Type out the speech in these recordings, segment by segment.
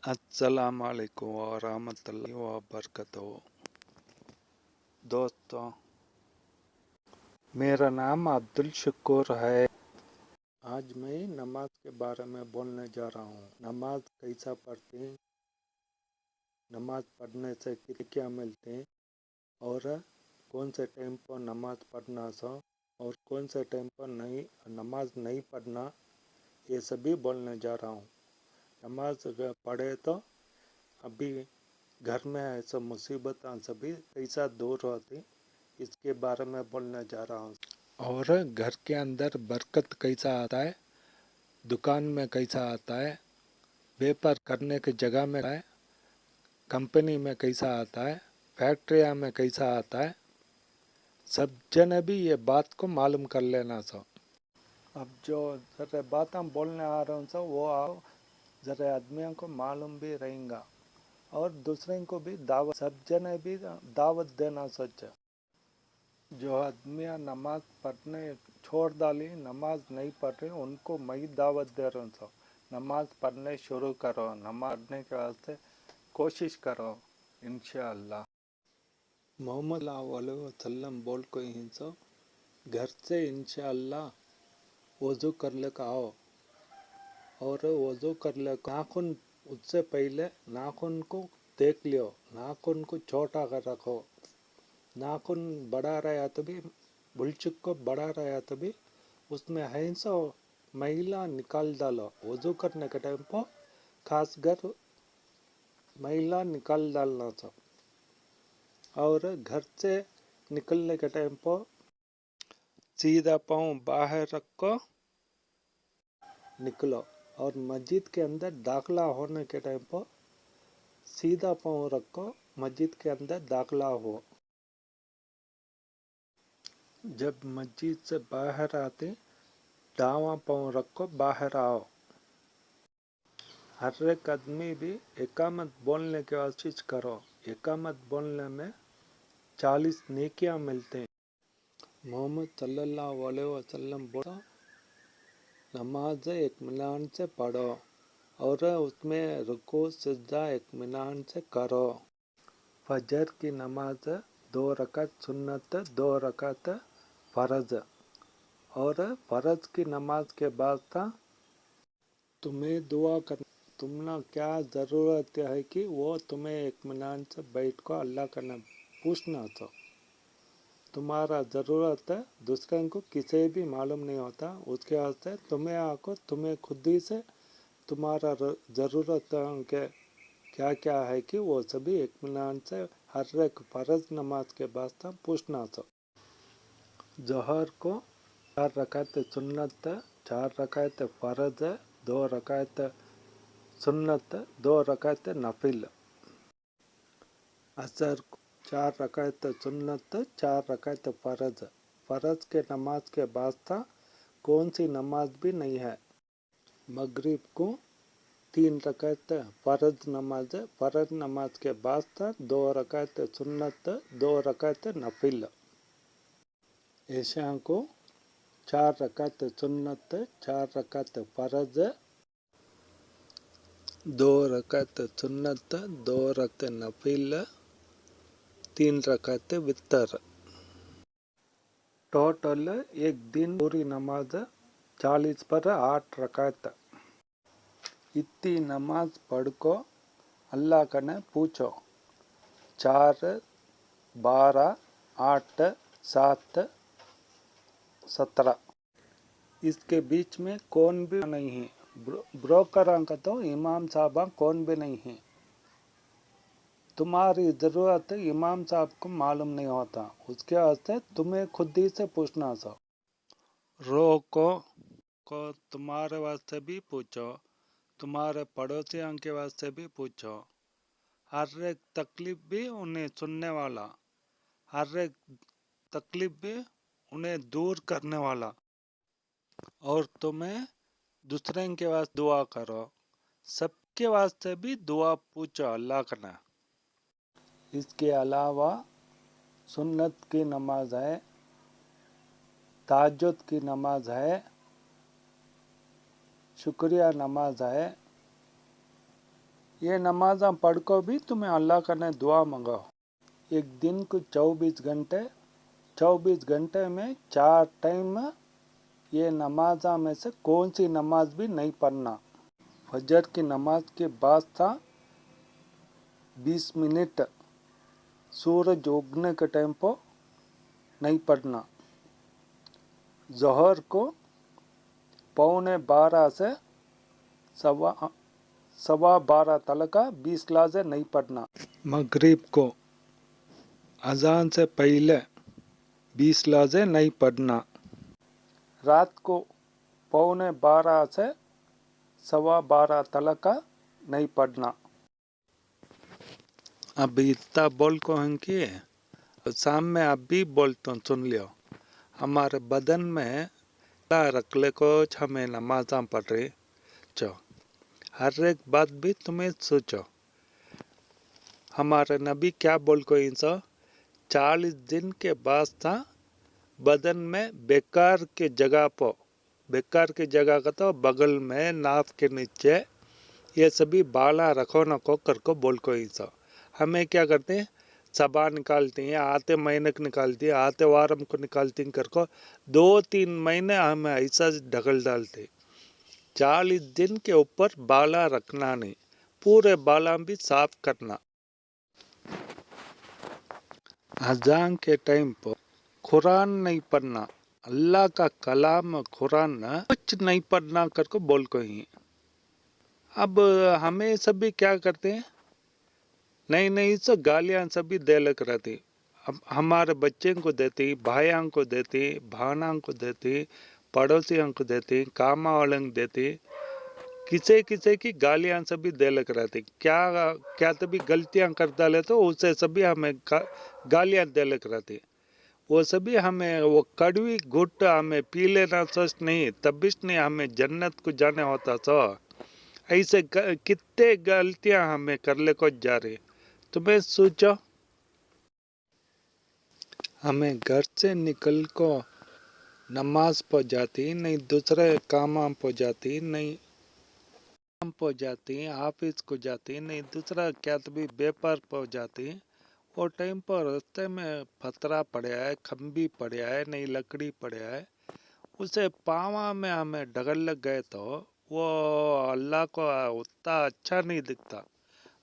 अस्सलाम वालेकुम व रहमतुल्लाहि व बरकातहू। दोस्तों, मेरा नाम अब्दुल शुक्र है। आज मैं नमाज के बारे में बोलने जा रहा हूँ। नमाज कैसा पढ़ते हैं, नमाज पढ़ने से क्या मिलते हैं और कौन से टाइम पर नमाज पढ़ना सो और कौन से टाइम पर नहीं नमाज नहीं पढ़ना, ये सभी बोलने जा रहा हूँ। नमाज पढ़े तो अभी घर में ऐसा मुसीबत सभी कैसा दूर होती, इसके बारे में बोलने जा रहा हूँ। और घर के अंदर बरकत कैसा आता है, दुकान में कैसा आता है, व्यापार करने की जगह में है, कंपनी में कैसा आता है, फैक्ट्रिया में कैसा आता है, सब जने भी ये बात को मालूम कर लेना सो। अब जो जरा बात हम बोलने आ रहे हैं सो वो आओ जरा आदमियों को मालूम भी रहेगा और दूसरे को भी दावत, सब जने भी दावत देना सोचा। जो आदमियाँ नमाज पढ़ने छोड़ डाली, नमाज नहीं पढ़ रहे, उनको मैं दावत दे रहा हूँ। नमाज पढ़ने शुरू करो, नमाज पढ़ने के वास्ते कोशिश करो इंशाअल्लाह। मोहम्मद सल्लल्लाहु अलैहि वसल्लम बोल को हिंसो घर से इंशाअल्लाह वज़ू कर ले आओ और वज़ू कर ले नाखून उससे पहले नाखून को देख लियो, नाखून को छोटा कर रखो। नाखून बढ़ा रहा तो भी बुलचुक को बढ़ा रहा तो भी उसमें है सो मैला निकाल डालो। वज़ू करने के टाइम पर खासकर मैला निकाल डालना था। और घर से निकलने के टाइम पर सीधा पाँव बाहर रख को निकलो और मस्जिद के अंदर दाखिला होने के टाइम पर सीधा पाँव रख को मस्जिद के अंदर दाखिला हो। जब मस्जिद से बाहर आते दावा पाँव रख को बाहर आओ। हर एक आदमी भी इकामत बोलने की कोशिश करो। इकामत बोलने में 40 नेकियां मिलते हैं। मोहम्मद सल्लल्लाहु अलैहि वसल्लम बोला, नमाज इत्मीनान से पढ़ो और उसमें रुकू सजदा इत्मीनान से करो। फजर की नमाज 2 रकात सुन्नत, 2 रकात फ़र्ज और फ़र्ज की नमाज के बाद था तुम्हें दुआ कर, तुम्हें क्या ज़रूरत है कि वो तुम्हें इत्मीनान से बैठ को अल्लाह का नाम पूछना। तो तुम्हारा ज़रूरत है दूसरे को किसी भी मालूम नहीं होता, उसके वास्ते तुम्हें आको तुम्हें खुद ही से तुम्हारा ज़रूरत के क्या क्या है कि वो सभी इत्मीनान से हर एक फ़र्ज नमाज के बाद पूछना। तो जोहर को 4 रकात सुन्नत, 4 रकात फ़र्ज, 2 रकात सुन्नत, 2 रकात नफिल। असर को 4 रकात सुन्नत, 4 रकात फ़र्ज। फ़र्ज के नमाज के बाद था कौन सी नमाज भी नहीं है। मगरिब को 3 रकात फ़र्ज नमाज, फ़र्ज नमाज के बाद था 2 रकात सुन्नत, 2 रकात नफिल। ईशा को 4 रकात सुन्नत, 4 रकात फ़र्ज, 2 रकात सुन्नत, 2 रकात नफिल, 3 रकात वितर। टोटल एक दिन पूरी नमाज 40 पर 8 रकात। इतनी नमाज पढ़ को अल्लाह का ने पूछो 4, 12, 8, 7, 17। इसके बीच में कौन भी नहीं है। ब्रोकर का तो इमाम साहब कौन भी नहीं है। तुम्हारी ज़रूरत इमाम साहब को मालूम नहीं होता, उसके वास्ते तुम्हें खुद ही से पूछना सा। रो को तुम्हारे वास्ते भी पूछो, तुम्हारे पड़ोसियों के वास्ते भी पूछो। हर एक तकलीफ भी उन्हें सुनने वाला, हर एक तकलीफ भी उन्हें दूर करने वाला। और तुम्हें दूसरे के वास्ते दुआ करो, सबके वास्ते भी दुआ पूछो अल्लाह का ना। इसके अलावा सुन्नत की नमाज है, तहज्जुद की नमाज है, शुक्रिया नमाज है, ये नमाज़ा पढ़ को भी तुम्हें अल्लाह का ने दुआ मंगाओ। एक दिन को 24 घंटे में 4 टाइम ये नमाज़ा में से कौन सी नमाज भी नहीं पढ़ना। फजर की नमाज के बाद था 20 मिनट सूरज उगने के टाइम पर नहीं पढ़ना। ज़ोहर को 11:15 से सवा 12 तक का 20 लाजे नहीं पढ़ना। मगरिब को अजान से पहले 20 लाजे नहीं पढ़ना। रात को 11:15 से सवा 12 तक का नहीं पढ़ना। अब इतना बोल को हैं कि शाम में आप भी बोलते हो, सुन लियो। हमारे बदन में रख ले को हमें नमाज़ा पढ़ रहे चो, हर एक बात भी तुम्हें सोचो। हमारे नबी क्या बोल को इंसा 40 दिन के बाद था बदन में बेकार के जगह का तो बगल में नाक के नीचे ये सभी बाला रखो न को कर को बोल को इंसा। हमें क्या करते हैं, सबा निकालती हैं, आते महीने को निकालती है, आते वारम को निकालती हैं कर को 2-3 महीने हमें ऐसा ढकल डालते। 40 दिन के ऊपर बाला रखना नहीं, पूरे बाला भी साफ करना। अजान के टाइम पर कुरान नहीं पढ़ना, अल्लाह का कलाम कुरान कुछ नहीं पढ़ना कर को बोल को ही। अब हमें सभी क्या करते हैं, नहीं सब गालियां सभी दे लग रहती। अब हमारे बच्चे को देती, भाइयों को देती, भाना को देती, पड़ोसियों को देती, कामा वालों को देती, किसे की गालियां सभी दे लग रहती। क्या तभी गलतियां कर डाले तो उसे सभी हमें गालियां दे लग रहती। वो सभी हमें वो कड़वी घुट हमें पी लेना सोच नहीं, तबिश नहीं हमें जन्नत को जाने होता सो। ऐसे कितने गलतियां हमें कर ले को जा रही। तुम्हें सोचो, हमें घर से निकल को नमाज पढ़ जाती नहीं, दूसरे काम पढ़ जाती नहीं, काम पढ़ जाती, ऑफिस को जाती नहीं, दूसरा क्या तभी व्यापार पढ़ जाती। वो टाइम पर रास्ते में फतरा पड़ा है, खम्बी पड़ा है, नहीं लकड़ी पड़ा है, उसे पावा में हमें डगर लग गए तो वो अल्लाह को उतना अच्छा नहीं दिखता,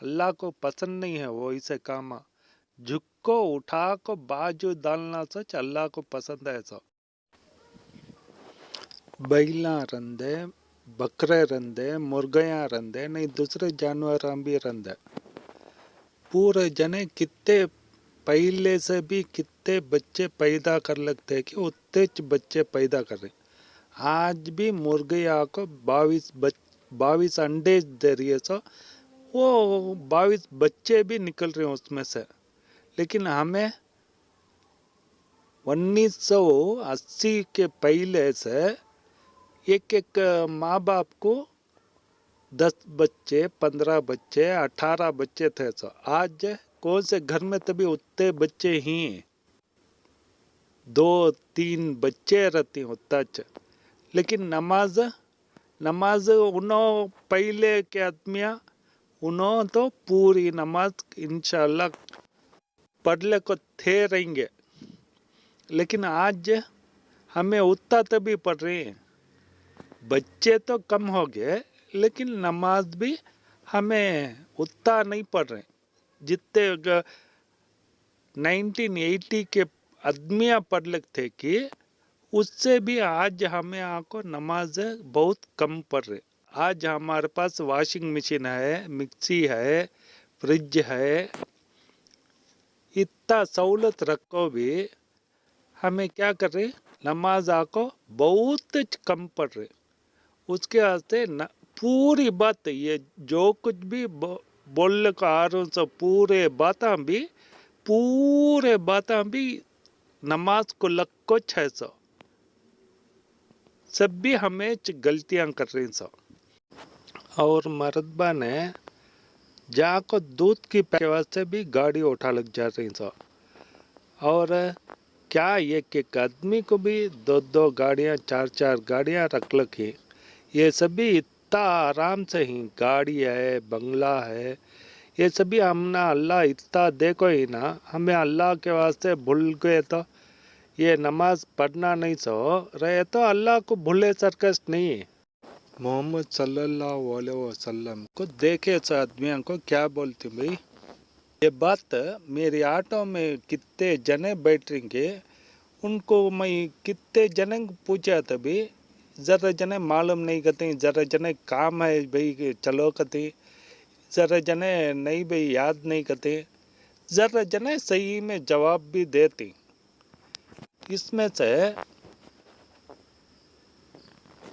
अल्लाह को पसंद नहीं है वो इसे काम। झुको उठा को बाजू डालना सच अल्लाह को पसंद है। सो बैला रंदे, बकरे रंदे, मुर्गियां रंदे नहीं, दूसरे जानवर भी रंदे। पूरे जने कितने पहले से भी कितने बच्चे पैदा कर लगते कि उतने बच्चे पैदा कर रहे। आज भी मुर्गिया को 22 अंडे दे रही है। सो वो 22 बच्चे भी निकल रहे हैं उसमें से। लेकिन हमें 1980 के पहले से एक माँ बाप को 10 बच्चे, 15 बच्चे, 18 बच्चे थे। सो आज कौन से घर में तभी उतने बच्चे ही 2-3 बच्चे रहते हैं उतना। लेकिन नमाज उन्हों पहले के आदमियाँ उन्हों तो पूरी नमाज इंशाल्लाह पढ़ ले को थे रहेंगे। लेकिन आज हमें उतना तभी पढ़ रहे हैं, बच्चे तो कम हो गए लेकिन नमाज भी हमें उतना नहीं पढ़ रहे जितने 1980 के आदमियाँ पढ़ लगते कि उससे भी आज हमें आको नमाज बहुत कम पढ़ रहे। आज हमारे पास वॉशिंग मशीन है, मिक्सी है, फ्रिज है, इतना सहूलत रखो भी हमें क्या कर रहे, नमाज आको बहुत कम पढ़ रहे। उसके वास्ते पूरी बात ये जो कुछ भी बोलने को आ रहा हूँ सब पूरे बातें भी नमाज को लग को 600 सब भी हमें गलतियां कर रही सब। और मरदबा ने जाको दूध की पैके वास्ते भी गाड़ी उठा लग जा रही सब। और क्या एक आदमी को भी 2-2 गाड़ियां, 4-4 गाड़ियां रख लगी। ये सभी इतना आराम से ही गाड़ी है, बंगला है, ये सभी हमने अल्लाह इतना देखो ही ना, हमें अल्लाह के वास्ते भूल गए तो ये नमाज पढ़ना नहीं सो रहे तो अल्लाह को भूले सर्कस नहीं है। मोहम्मद सल्लल्लाहु अलैहि वसल्लम को देखे तो आदमियों को क्या बोलते भाई, ये बात मेरे ऑटो में कितने जने बैठेंगे उनको मैं कितने जने को पूछा तभी जरा जने मालूम नहीं करते, जरा जने काम है भाई चलो करते, जरा जने नहीं भाई याद नहीं करते, जरा जने सही में जवाब भी देते। इसमें से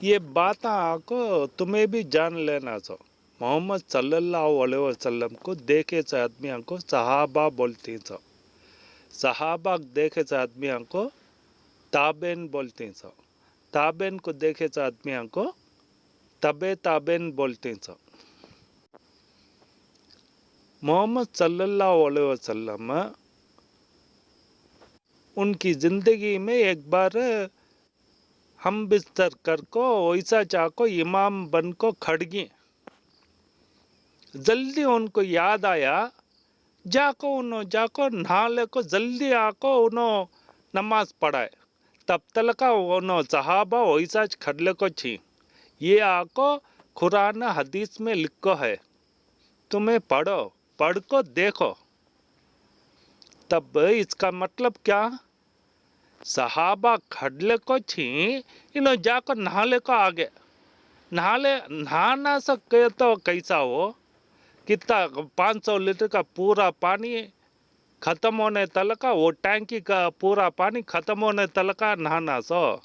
ये बातें को तुम्हें भी जान लेना सो। मोहम्मद सल्लल्लाहु अलैहि वसल्लम को देखे से आदमियों को सहाबा बोलते सो, सहाबा देखे से आदमियों को ताबेन बोलते सो, ताबेन को देखे से आदमियों को तबे ताबेन बोलते सो। मोहम्मद सल्लल्लाहु अलैहि वसल्लम उनकी जिंदगी में एक बार हम बिस्तर कर को वैसा चाको इमाम बन को खड़ गए। जल्दी उनको याद आया, जाको नहाले को जल्दी आको उन्हों नमाज पढ़ाए। तब तक का उन्हों सहाबा वैसा खड़ले को छी, ये आको कुरान हदीस में लिखो है, तुम्हें पढ़ो, पढ़ को देखो। तब इसका मतलब क्या, सहाबा खड़ले को छी इन्हों जाकर नहाले को आगे, नहा ना सके तो कैसा हो, कितना 500 लीटर का पूरा पानी खत्म होने तक का, वो टैंकी का पूरा पानी खत्म होने तक का नहाना सो,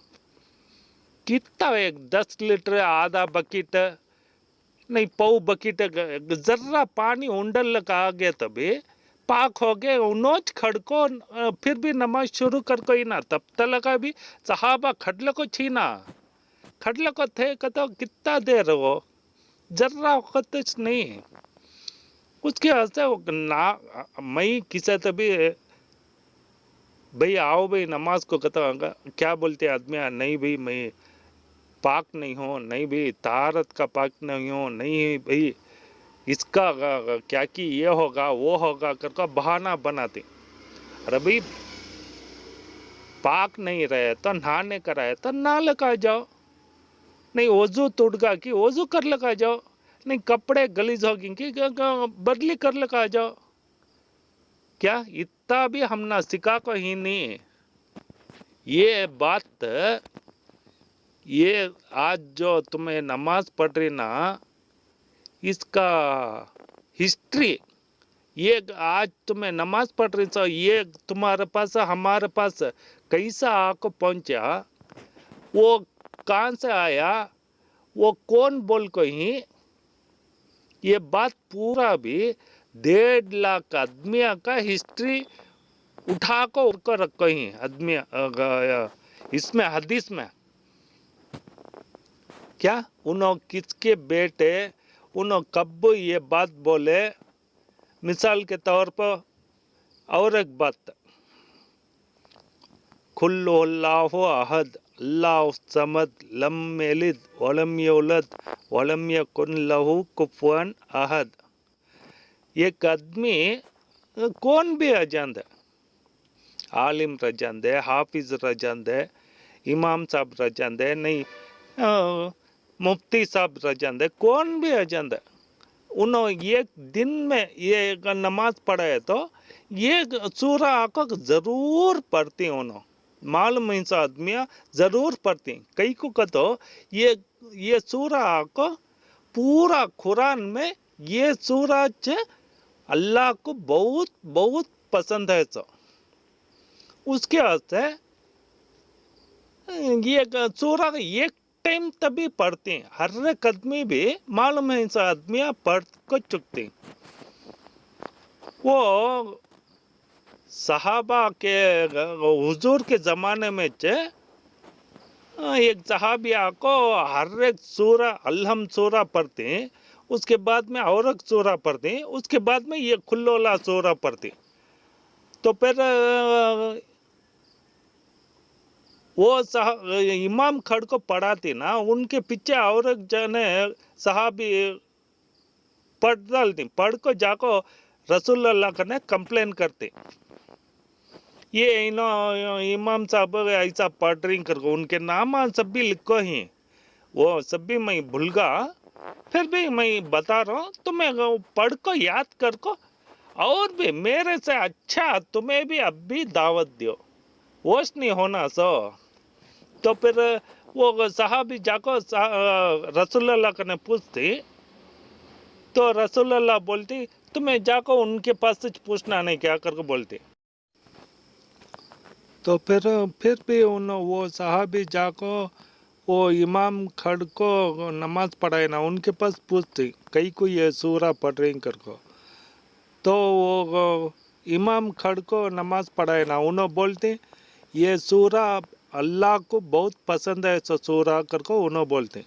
कितना एक 10 लीटर आधा बकेट नहीं पौ बकेट जर्रा पानी उंडल का आगे तभी पाक हो गए उनोच खड़को, फिर भी नमाज शुरू कर कोई ना। तब तक का भी सहाबा खड़ले को छीना, खड़ले को थे तो कितना देर हो, जर्रा वक्त नहीं। उसके वास्ते ना मैं किसी तभी भाई आओ भाई नमाज को कहता क्या बोलते आदमी, नहीं भाई मैं पाक नहीं हो, नहीं भाई तारत का पाक नहीं हो, नहीं भाई इसका क्या कि ये होगा वो होगा करके बहाना बनाते। अरे भाई पाक नहीं रहे तो नहाने का रहे तो नहा लगा जाओ, नहीं वजू टूटगा कि वजू कर लगा जाओ, नहीं कपड़े गलीज होगी कि बदली कर लगा जाओ। क्या इतना भी हम ना सिखा को ही नहीं। ये बात ये आज जो तुम्हें नमाज पढ़ रही ना, इसका हिस्ट्री, ये आज तुम्हें नमाज पढ़ रही तो ये तुम्हारे पास हमारे पास कैसा आको पहुंचा, वो कहाँ से आया, वो कौन बोल को ही, ये बात पूरा भी 1.5 लाख आदमी का हिस्ट्री उठा को रखो ही आदमी इसमें हदीस में। क्या उन्होंने किसके बेटे उन्होंने कब ये बात बोले, मिसाल के तौर पर और एक बात, कुल्लु अल्लाहु अहद अल्लाहु समद लम यलिद वलम यूलद वलम यकुन लहू कुफुवन अहद। एक आदमी कौन भी रजांद है, आलिम रजांद है, हाफिज रजांद है, इमाम साहब रजांद है, नहीं मुफ्ती साहब रजांद है, कौन भी रजांद है, उन्होंने एक दिन में ये नमाज पढ़ा है तो ये सूरा आको जरूर पढ़ती, उन्होंने मालूम इंसा आदमियाँ जरूर पढ़ती। कई को कतो ये सूरा आको पूरा कुरान में ये सूरा अल्लाह को बहुत बहुत पसंद है। तो उसके वास्ते ये सूरा एक टाइम तभी पढ़ते हैं, हर एक आदमी भी मालूम है इंसान आदमियाँ पढ़ को चुकते। वो सहाबा के हुजूर के ज़माने में एक सहाबिया को हर एक सूरा अलहम सूरा पढ़ते हैं, उसके बाद में और एक सूरा पढ़ते हैं, उसके बाद में ये खुल्लोला सूरा पढ़ते। तो फिर वो इमाम खड़ को पढ़ाते ना, उनके पीछे और एक जने सहाबी पढ़ डालते, पढ़ को जाको रसूलुल्लाह कने कंप्लेन करते, ये इमाम साहब ऐसा पढ़ रही करको, उनके नाम सब भी लिखो ही, वो सब भी मैं भूल गया, फिर भी मैं बता रहा हूँ तुम्हें, पढ़ को याद कर को, और भी मेरे से अच्छा तुम्हें भी अब भी दावत दो, वोश नहीं होना सो। तो फिर वो साहबी जाको रसूलुल्लाह कने पूछती, तो रसूलुल्लाह बोलती तुम्हें जाको उनके पास से पूछना नहीं क्या करके बोलती। तो फिर भी वो साहबी जाको वो इमाम खड़ को नमाज पढ़ाए ना, उनके पास पूछती कई को ये सूरा पढ़ रही कर को, तो वो इमाम खड़ को नमाज पढ़ाए ना, उन्होंने बोलते ये सूरा अल्लाह को बहुत पसंद है, ऐसा सूरा कर को उन्होंने बोलते,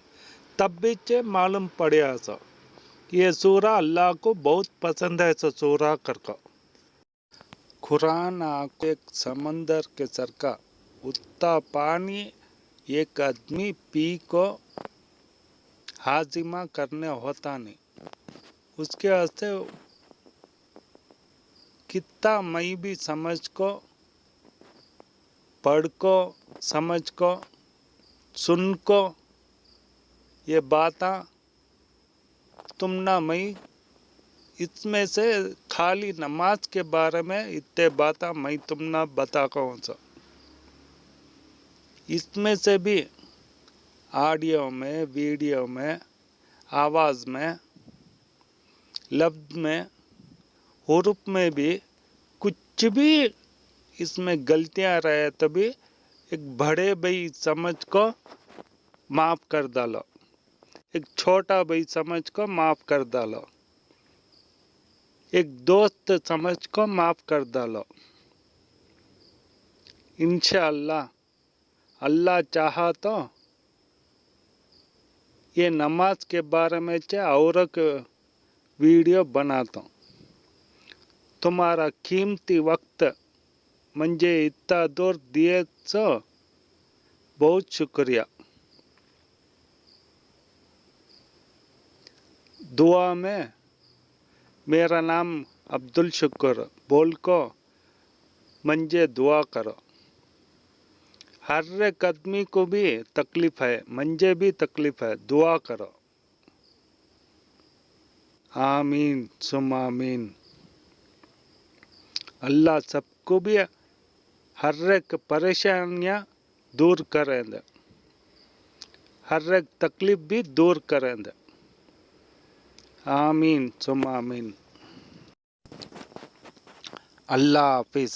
तब भी चे मालूम पड़े ऐसा ये सूरा अल्लाह को बहुत पसंद है, ऐसा सूरा कर को। कुरान आपको एक समंदर के सर का उतना पानी एक आदमी पी को हाजिमा करने होता नहीं, उसके वास्ते कितना मैं भी समझ को, पढ़ को, समझ को, सुन को, ये बातें तुम ना मैं इसमें से खाली नमाज के बारे में इतने बातें मैं तुम ना बता कौन सा, इसमें से भी ऑडियो में, वीडियो में, आवाज़ में, लफ्ज़ में, हुरूफ में भी कुछ भी इसमें गलतियां रहे तो भी एक बड़े भाई समझ को माफ़ कर डालो, एक छोटा भाई समझ को माफ़ कर डालो, एक दोस्त समझ को माफ़ कर डालो। इंशाअल्लाह अल्लाह चाहा तो ये नमाज के बारे में और एक वीडियो बनाता हूँ। तुम्हारा कीमती वक्त मुझे इतना दूर दिए सो बहुत शुक्रिया। दुआ में मेरा नाम अब्दुल शुक्र बोल को मुझे दुआ करो। हर एक आदमी को भी तकलीफ है, मुझे भी तकलीफ है, दुआ करो। आमीन सुम आमीन। अल्लाह सबको भी हर एक परेशानियाँ दूर करेंगे, हर एक तकलीफ भी दूर करेंगे। आमीन सुम आमीन। अल्लाह हाफिज़।